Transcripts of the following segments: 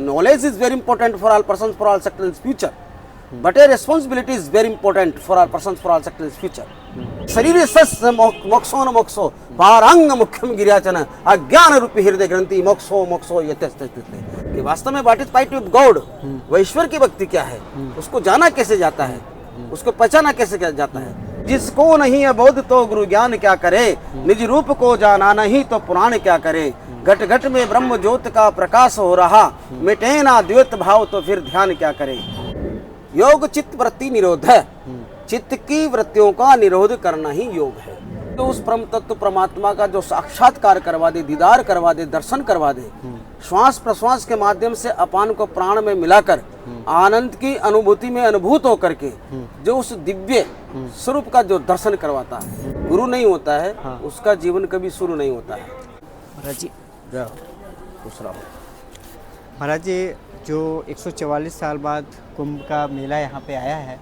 knowledge is very important for all persons, for all sectors in future. But a responsibility is very important for all persons, for all sectors in future. शरीर सस्य मोक्षो न मोक्षो पारांग मुख्यम गिरियाचन अज्ञान रूपी हृदय ग्रंथि मोक्षो मोक्षो यथस्थित। कि वास्तव में what is point with God, वह ईश्वर की भक्ति क्या है, उसको जाना कैसे जाता है, उसको पहचाना कैसे जाता है। जिसको नहीं अबोध तो गुरु ज्ञान क्या करे, निज रूप को जाना नहीं तो पुराण क्या करे। घट घट में ब्रह्म ज्योत का प्रकाश हो रहा, मिटे ना द्वैत भाव तो फिर ध्यान क्या करे। योग चित्त वृत्ति निरोध है, चित्त की वृत्तियों का निरोध करना ही योग है। तो उस परम तत्व परमात्मा का जो साक्षात्कार करवा दे, दीदार करवा दे, दर्शन करवा दे, श्वास प्रश्वास के माध्यम से अपान को प्राण में मिलाकर आनंद की अनुभूति में अनुभूत होकर के जो उस दिव्य स्वरूप का जो दर्शन करवाता है, गुरु नहीं होता है, उसका जीवन कभी शुरू नहीं होता है। महाराज जी दूसरा महाराज जी जो 144 साल बाद कुंभ का मेला यहाँ पे आया है,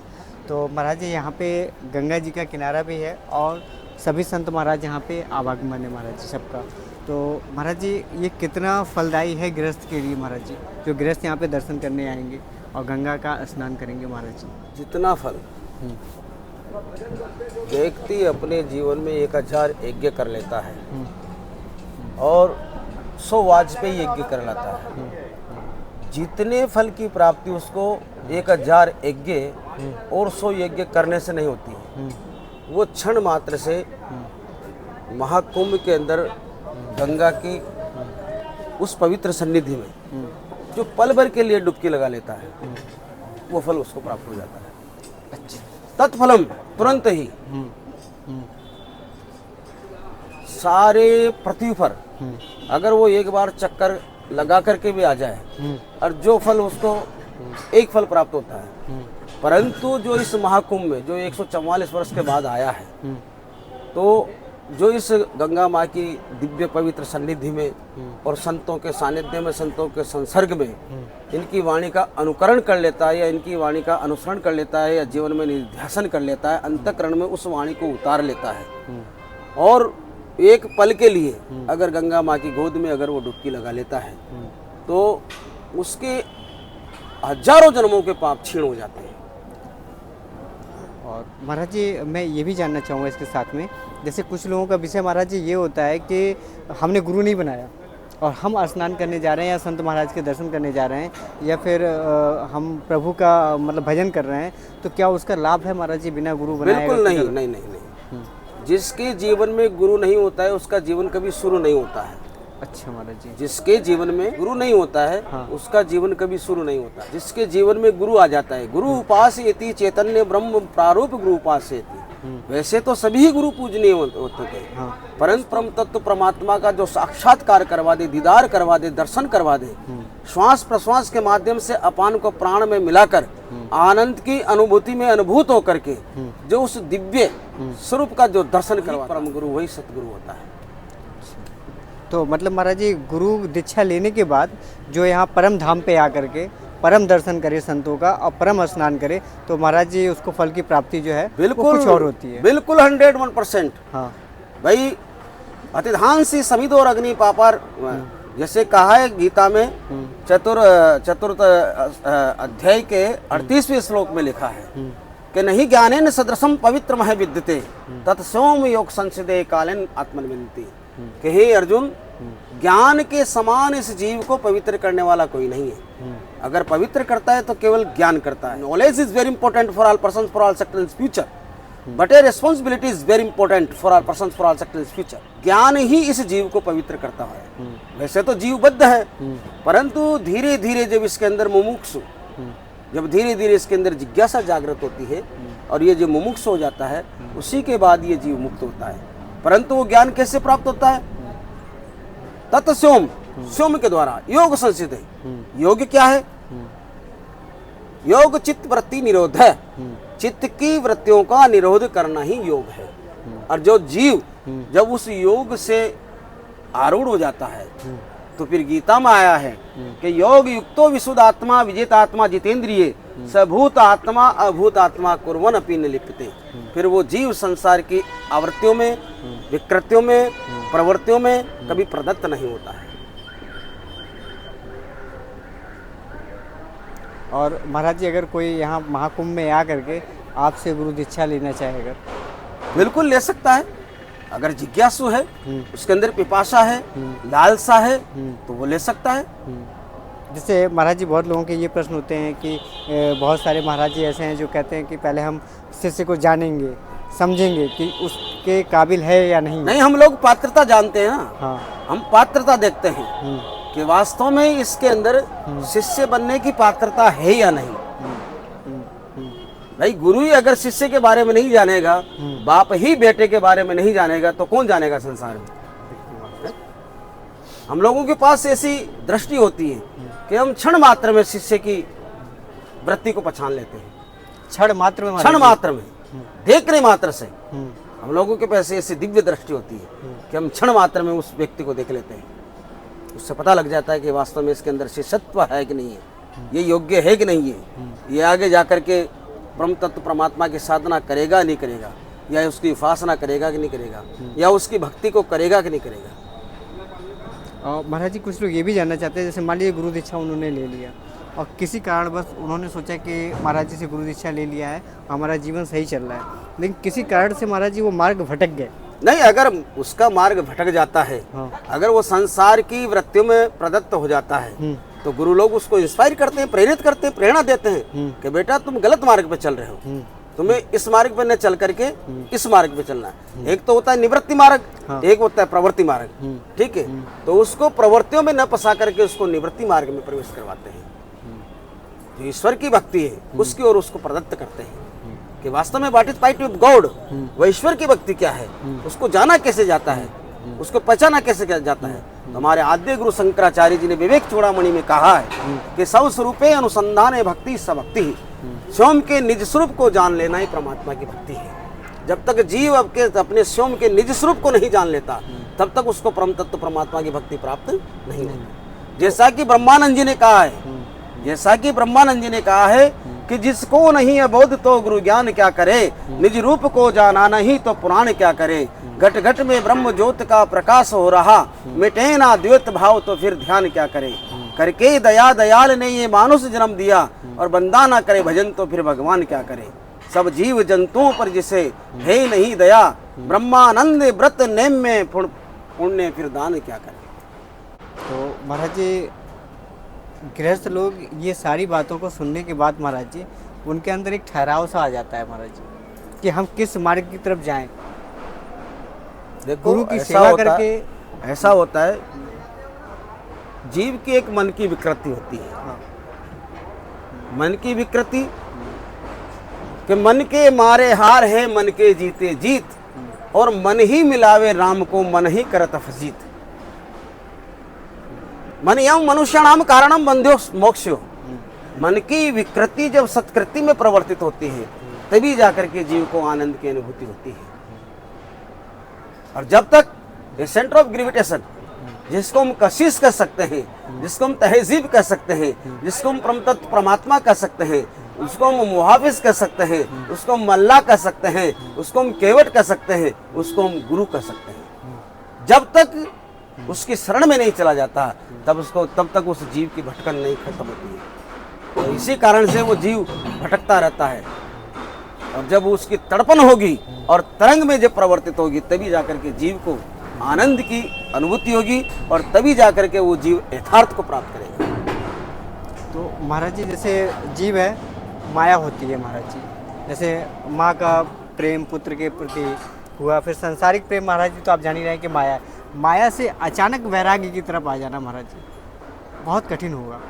तो महाराज जी यहाँ पे गंगा जी का किनारा भी है और सभी संत महाराज यहाँ पे आवागमन है महाराज जी सबका। तो महाराज जी ये कितना फलदायी है गृहस्थ के लिए महाराज जी, जो गृहस्थ यहाँ पे दर्शन करने आएंगे और गंगा का स्नान करेंगे महाराज जी। जितना फल व्यक्ति अपने जीवन में 1000 यज्ञ कर लेता है और 100 वाजपेयी यज्ञ कर लेता है, जितने फल की प्राप्ति उसको 1000 यज्ञ और 100 यज्ञ करने से नहीं होती है, वो क्षण मात्र से महाकुंभ के अंदर गंगा की उस पवित्र सन्निधि में जो पल भर के लिए डुबकी लगा लेता है, वो फल उसको प्राप्त हो जाता है। अच्छा। तत्फलम तुरंत ही सारे पृथ्वी पर अगर वो एक बार चक्कर लगा करके भी आ जाए और जो फल उसको एक फल प्राप्त होता है, परंतु जो इस महाकुंभ में जो 144 वर्ष के बाद आया है, तो जो इस गंगा माँ की दिव्य पवित्र सन्निधि में और संतों के सानिध्य में, संतों के संसर्ग में इनकी वाणी का अनुकरण कर लेता है या इनकी वाणी का अनुसरण कर लेता है या जीवन में निध्यासन कर लेता है, अंतःकरण में उस वाणी को उतार लेता है और एक पल के लिए अगर गंगा माँ की गोद में अगर वो डुबकी लगा लेता है, तो उसके हजारों जन्मों के पाप क्षीण हो जाते हैं। और महाराज जी मैं ये भी जानना चाहूँगा इसके साथ में, जैसे कुछ लोगों का विषय महाराज जी ये होता है कि हमने गुरु नहीं बनाया और हम स्नान करने जा रहे हैं या संत महाराज के दर्शन करने जा रहे हैं या फिर हम प्रभु का मतलब भजन कर रहे हैं, तो क्या उसका लाभ है महाराज जी बिना गुरु बनाए? बिल्कुल नहीं, नहीं नहीं नहीं। जिसके जीवन में गुरु नहीं होता है उसका जीवन कभी शुरू नहीं होता है। अच्छा महाराज जी। जिसके जीवन में गुरु नहीं होता है उसका जीवन कभी शुरू नहीं होता। जिसके जीवन में गुरु आ जाता है, गुरु उपास्येति चैतन्य ब्रह्म प्रारूप गुरु उपास्येति। वैसे तो सभी गुरु पूजनीय होते थे, परंतु परम तत्व परमात्मा का जो साक्षात्कार करवा दे, दीदार करवा दे, दर्शन करवा दे, श्वास प्रश्वास के माध्यम से अपान को प्राण में मिलाकर आनंद की अनुभूति में अनुभूत होकर के जो उस दिव्य स्वरूप का जो दर्शन करवा, परम गुरु वही सतगुरु होता है। तो मतलब महाराज जी गुरु दीक्षा लेने के बाद जो यहाँ परम धाम पे आकर के परम दर्शन करे संतों का और परम स्नान करे, तो महाराज जी उसको फल की प्राप्ति जो है बिल्कुल कुछ और होती है। बिल्कुल 101%। हाँ भाई, अतिधांसी समित और अग्नि पापर, जैसे कहा है गीता में चतुर्थ अध्याय के 38वें श्लोक में लिखा है कि नहीं ज्ञानेन सदृशम पवित्र मह विद्यते तत्सोम योग संसिदे कालेन आत्मनिविन्ति। कि हे अर्जुन, ज्ञान के समान इस जीव को पवित्र करने वाला कोई नहीं है। अगर पवित्र करता है तो केवल ज्ञान करता है। Knowledge is very important for all persons, for all sectors in future, but a responsibility is very important for all persons, for all sectors in future. ज्ञान ही इस जीव को पवित्र करता है। वैसे तो जीव बद्ध है, परंतु धीरे धीरे जब इसके अंदर मुमुक्षु, जब धीरे धीरे इसके अंदर जिज्ञासा जागृत होती है और ये जो मुमुक्षु हो जाता है, उसी के बाद ये जीव मुक्त होता है। परंतु वो ज्ञान कैसे प्राप्त होता है? तत्स्योम, स्योम के द्वारा, योग संसिद्ध है। योग क्या है? योग चित्त वृत्ति निरोध है, चित्त की वृत्तियों का निरोध करना ही योग है। और जो जीव जब उस योग से आरूढ़ हो जाता है, तो फिर गीता में आया है कि योग युक्तो विशुद्ध आत्मा विजित आत्मा जितेंद्रिय सभूत आत्मा अभूत आत्मा कुर्वन् अपि न लिप्यते। फिर वो जीव संसार की आवृत्तियों में, विकृतियों में, प्रवृत्तियों में कभी प्रदत्त नहीं होता है। और महाराज जी अगर कोई यहाँ महाकुंभ में आ करके आपसे गुरु दीक्षा लेना चाहे अगर, बिल्कुल ले सकता है। अगर जिज्ञासु है, उसके अंदर पिपासा है, लालसा है, तो वो ले सकता है। जैसे महाराज जी बहुत लोगों के ये प्रश्न होते हैं कि बहुत सारे महाराज जी ऐसे हैं जो कहते हैं कि पहले हम शिष्य को जानेंगे, समझेंगे कि उसके काबिल है या नहीं। नहीं, हम लोग पात्रता जानते हैं ना। हाँ। हम पात्रता देखते हैं कि वास्तव में इसके अंदर शिष्य बनने की पात्रता है या नहीं। भाई गुरु ही अगर शिष्य के बारे में नहीं जानेगा, बाप ही बेटे के बारे में नहीं जानेगा, तो कौन जानेगा संसार में। हम लोगों के पास ऐसी दृष्टि होती है कि हम क्षण मात्र में शिष्य की वृत्ति को पहचान लेते हैं। क्षण मात्र में, क्षण मात्र में, देखने मात्र से हम लोगों के पास ऐसी दिव्य दृष्टि होती है कि हम क्षण मात्र में उस व्यक्ति को देख लेते हैं। उससे पता लग जाता है कि वास्तव में इसके अंदर शिष्यत्व है कि नहीं है, ये योग्य है कि नहीं है, ये आगे जाकर के ब्रह्म तत्व परमात्मा की साधना करेगा नहीं करेगा, या उसकी उपासना करेगा कि नहीं करेगा, या उसकी भक्ति को करेगा कि नहीं करेगा। और महाराज जी कुछ लोग ये भी जानना चाहते हैं, जैसे मान लीजिए गुरु दीक्षा उन्होंने ले लिया और किसी कारण बस उन्होंने सोचा कि महाराज जी से गुरु दीक्षा ले लिया है, हमारा जीवन सही चल रहा है, लेकिन किसी कारण से महाराज जी वो मार्ग भटक गए। नहीं, अगर उसका मार्ग भटक जाता है, अगर वो संसार की वृत्तियों में प्रदत्त हो जाता है, तो गुरु लोग उसको इंस्पायर करते हैं, प्रेरित करते हैं, प्रेरणा देते हैं कि बेटा तुम गलत मार्ग पे चल रहे हो, तुम्हें इस मार्ग पे न चल करके इस मार्ग पे चलना है। एक तो होता है निवृत्ति मार्ग, एक होता है प्रवृत्ति मार्ग। ठीक है, तो उसको प्रवृत्तियों में न फंसा करके उसको निवृत्ति मार्ग में प्रवेश करवाते हैं। जो ईश्वर की भक्ति है उसकी ओर उसको प्रदत्त करते हैं कि वास्तव में what is point with God, वह ईश्वर की भक्ति क्या है, उसको जाना कैसे जाता है, उसको पहचाना कैसे जाता है। तो हमारे आद्य गुरु शंकराचार्य जी ने विवेक चूड़ामणि में कहा है कि सब स्वरूपे अनुसंधान भक्ति स भक्ति ही, स्वयं के निज स्वरूप को जान लेना ही परमात्मा की भक्ति है। जब तक जीव अपने स्वयं के निज स्वरूप को नहीं जान लेता, तब तक उसको परम तत्व परमात्मा की भक्ति प्राप्त नहीं होती। जैसा कि ब्रह्मानंद जी ने कहा है, कि जिसको नहीं है बोध तो गुरु ज्ञान क्या करे, निज रूप को जाना नहीं तो पुराण क्या करे। घट घट में ब्रह्म ज्योत का प्रकाश हो रहा, मिटे ना द्वैत भाव तो फिर ध्यान क्या करे। करके दया दयाल ने ये मानुष जन्म दिया, और बंदा ना करे भजन तो फिर भगवान क्या करे। सब जीव जंतुओं पर जिसे है नहीं दया, ब्रह्मानंद व्रत नेम में पुण्य फिर दान क्या करे। तो महाराज जी गृहस्थ लोग ये सारी बातों को सुनने के बाद महाराज जी उनके अंदर एक ठहराव सा आ जाता है महाराज जी कि हम किस मार्ग की तरफ जाएं। देखो, गुरु की सेवा करके ऐसा होता है, जीव की एक मन की विकृति होती है। मन की विकृति कि मन के मारे हार है, मन के जीते जीत, और मन ही मिलावे राम को, मन ही करत फजीत। मन यम मनुष्याणाम कारणम बंध्यो मोक्षो। मन की विकृति जब सत्कृति में प्रवर्तित होती है, तभी जाकर के जीव को आनंद की अनुभूति होती है। और जब तक ये सेंटर ऑफ ग्रेविटेशन, जिसको हम कशिश कह सकते हैं, जिसको हम तहजीब कह सकते हैं, जिसको हम परम तत्व परमात्मा कह सकते हैं, उसको हम मुहाफिज कह सकते हैं, उसको हम मल्ला कह सकते हैं, उसको हम केवट कह सकते हैं, उसको हम गुरु कह सकते हैं। जब तक उसकी शरण में नहीं चला जाता, तब तक उस जीव की भटकन नहीं खत्म होती है। तो इसी कारण से वो जीव भटकता रहता है। और जब उसकी तड़पन होगी और तरंग में जब प्रवर्तित होगी, तभी जाकर के जीव को आनंद की अनुभूति होगी, और तभी जाकर के वो जीव यथार्थ को प्राप्त करेगा। तो महाराज जी जैसे जीव है, माया होती है महाराज जी, जैसे माँ का प्रेम पुत्र के प्रति हुआ, फिर सांसारिक प्रेम महाराज जी तो आप जान ही रहे हैं कि माया है। माया से अचानक वैराग्य की तरफ आ जाना महाराज जी बहुत कठिन होगा,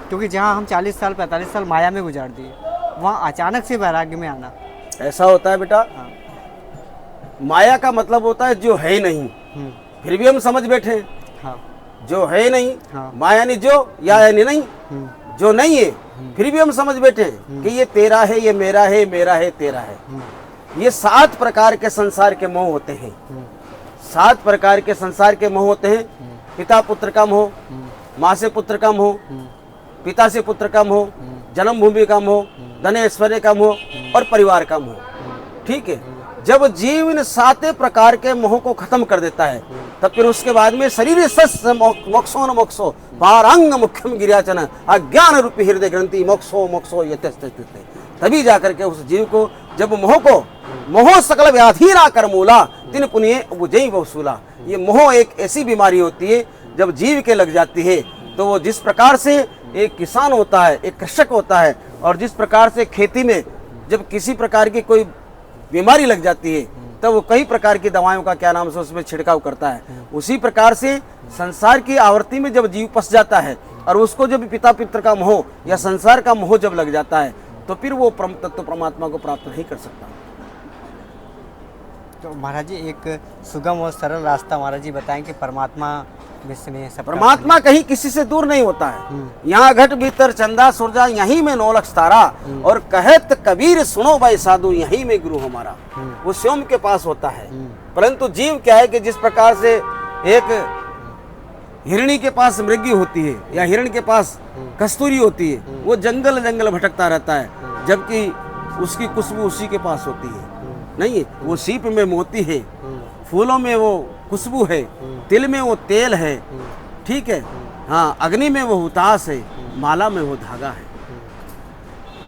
क्योंकि जहाँ हम 40 साल 45 साल माया में गुजार दिए, वहाँ अचानक से वैराग्य में आना। ऐसा होता है बेटा, माया का मतलब होता है जो है नहीं, फिर भी हम समझ बैठे। हाँ। जो है नहीं, हाँ। माया यानी जो, या यानी नहीं, जो नहीं है, फिर भी हम समझ बैठे कि ये तेरा है, ये मेरा है, मेरा है, तेरा है। ये 7 प्रकार के संसार के मोह होते हैं। 7 प्रकार के संसार के मोह होते हैं। पिता पुत्र का मोह, माँ से पुत्र का मोह, पिता से पुत्र का मोह, जन्मभूमि का मोह, धन ऐश्वर्य का मोह, और परिवार का मोह। ठीक है, जब जीव इन 7 प्रकार के मोह को खत्म कर देता है, तब फिर उसके बाद में शरीर सस्य मोक्षो न मोक्षो पारंग मुख्यम गिरियाचन अज्ञान रूपी हृदय ग्रंथि मोक्षो मोक्षो यत्यस्ते। तभी जाकर के उस जीव को, जब मोह सकल व्याधिरा कर मूला तिन पुण्य उपजई वसूला। ये मोह एक ऐसी बीमारी होती है, जब जीव के लग जाती है तो वो जिस प्रकार से एक किसान होता है, एक कृषक होता है, और जिस प्रकार से खेती में जब किसी प्रकार की कोई बीमारी लग जाती है तब वो कई प्रकार की दवाओं का क्या नाम से उसमें छिड़काव करता है, उसी प्रकार से संसार की आवर्ती में जब जीव फंस जाता है और उसको जब पिता पितर का मोह या संसार का मोह जब लग जाता है तो फिर वो परम तत्व परमात्मा को प्राप्त नहीं कर सकता। तो महाराज जी एक सुगम और सरल रास्ता महाराज जी बताएं कि परमात्मा विश्व में सब परमात्मा कहीं किसी से दूर नहीं होता है। यहाँ घट भीतर चंदा सूरजा यहीं में 9 लक्ष तारा, और कहत कबीर सुनो भाई साधु यहीं में गुरु हमारा। वो स्वयं के पास होता है, परंतु जीव क्या है कि जिस प्रकार से एक हिरणी के पास मृगी होती है या हिरण के पास कस्तूरी होती है, वो जंगल जंगल भटकता रहता है, जबकि उसकी खुशबू उसी के पास होती है। नहीं, वो सीप में मोती है, फूलों में वो खुशबू है, तिल में वो तेल है, ठीक है, हाँ, अग्नि में वो हुताश है, माला में वो धागा है।